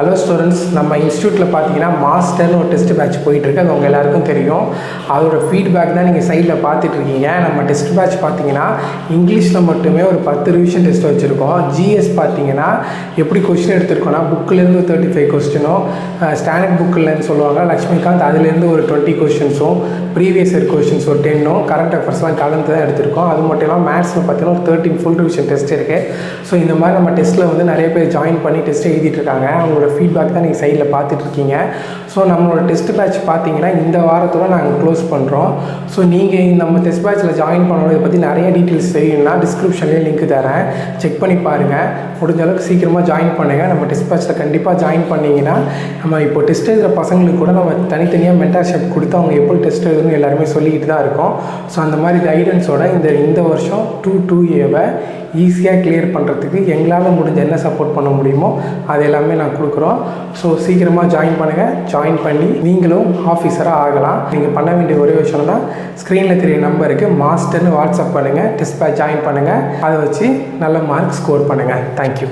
Hello students, நம்ம இன்ஸ்டியூட்டில் பார்த்தீங்கன்னா மாஸ்டர்னு ஒரு டெஸ்ட் பேட்ச் போயிட்டுருக்கு. அது உங்கள் எல்லாருக்கும் தெரியும். அதோட ஃபீட்பேக் தான் நீங்கள் சைடில் பார்த்துட்ருக்கீங்க. நம்ம டெஸ்ட் பேட்ச் பார்த்தீங்கன்னா இங்கிலீஷில் மட்டுமே ஒரு 10 ரிவிஷன் டெஸ்ட் வச்சுருக்கோம். ஜிஎஸ் பார்த்தீங்கன்னா எப்படி கொஸ்டின் எடுத்துருக்கோன்னா புக்கிலேருந்து 35 கொஸ்டினும், ஸ்டாண்டர்ட் புக்கில்னு சொல்லுவாங்க லக்ஷ்மிகாந்த், அதுலேருந்து ஒரு 20 கொஸ்டின்ஸும், ப்ரீவியஸ் இயர் கொஸ்டின்ஸ் ஒரு 10ம், கரண்ட் அஃபேர்ஸ்லாம் கலந்து தான் எடுத்திருக்கோம். அது மட்டும் இல்லாமல் மேத்ஸில் பார்த்தீங்கன்னா ஒரு 13 ஃபுல் ரிவிஷன் டெஸ்ட் இருக்குது. ஸோ இந்த மாதிரி நம்ம டெஸ்ட்டில் வந்து நிறைய பேர் ஜாயின் பண்ணி டெஸ்ட் எழுதிட்டு இருக்காங்க. அவங்களோட ஃபீட்பேக் தான் நீங்கள் சைடில் பார்த்துட்ருக்கீங்க. ஸோ நம்மளோட டெஸ்ட் பேட்ச் பார்த்தீங்கன்னா இந்த வாரத்தோட நாங்கள் க்ளோஸ் பண்ணுறோம். ஸோ நீங்கள் நம்ம டெஸ்ட் பேட்சில் ஜாயின் பண்ணணும், இதை பற்றி நிறைய டீட்டெயில்ஸ் தெரியும்னா டிஸ்கிரிப்ஷன்லேயே லிங்க் தரேன், செக் பண்ணி பாருங்கள். முடிஞ்ச அளவுக்கு சீக்கிரமாக ஜாயின் பண்ணுங்கள். நம்ம டெஸ்ட் பேட்சில் கண்டிப்பாக ஜாயின் பண்ணிங்கன்னா நம்ம இப்போ டெஸ்ட் எழுதுகிற பசங்களுக்கு கூட நம்ம தனித்தனியாக மென்டார்ஷிப் கொடுத்து அவங்க எப்படி டெஸ்ட் எழுதுன்னு எல்லாருமே சொல்லிக்கிட்டு தான் இருக்கோம். ஸோ அந்த மாதிரி கைடன்ஸோட இந்த வருஷம் 2A ஈஸியாக கிளியர் பண்ணுறதுக்கு எங்களால் முடிஞ்ச என்ன சப்போர்ட் பண்ண முடியுமோ அது எல்லாமே நான் கொடுக்குறோம். ஸோ சீக்கிரமாக ஜாயின் பண்ணுங்கள். ஜாயின் பண்ணி நீங்களும் ஆஃபீஸராக ஆகலாம். நீங்கள் பண்ண வேண்டிய ஒரே விஷயம் தான், ஸ்க்ரீனில் தெரிய நம்பருக்கு மாஸ்டர்னு வாட்ஸ்அப் பண்ணுங்கள், டெஸ்ட் பேட்ச் ஜாயின் பண்ணுங்கள், அதை வச்சு நல்ல மார்க் ஸ்கோர் பண்ணுங்கள். தேங்க்யூ.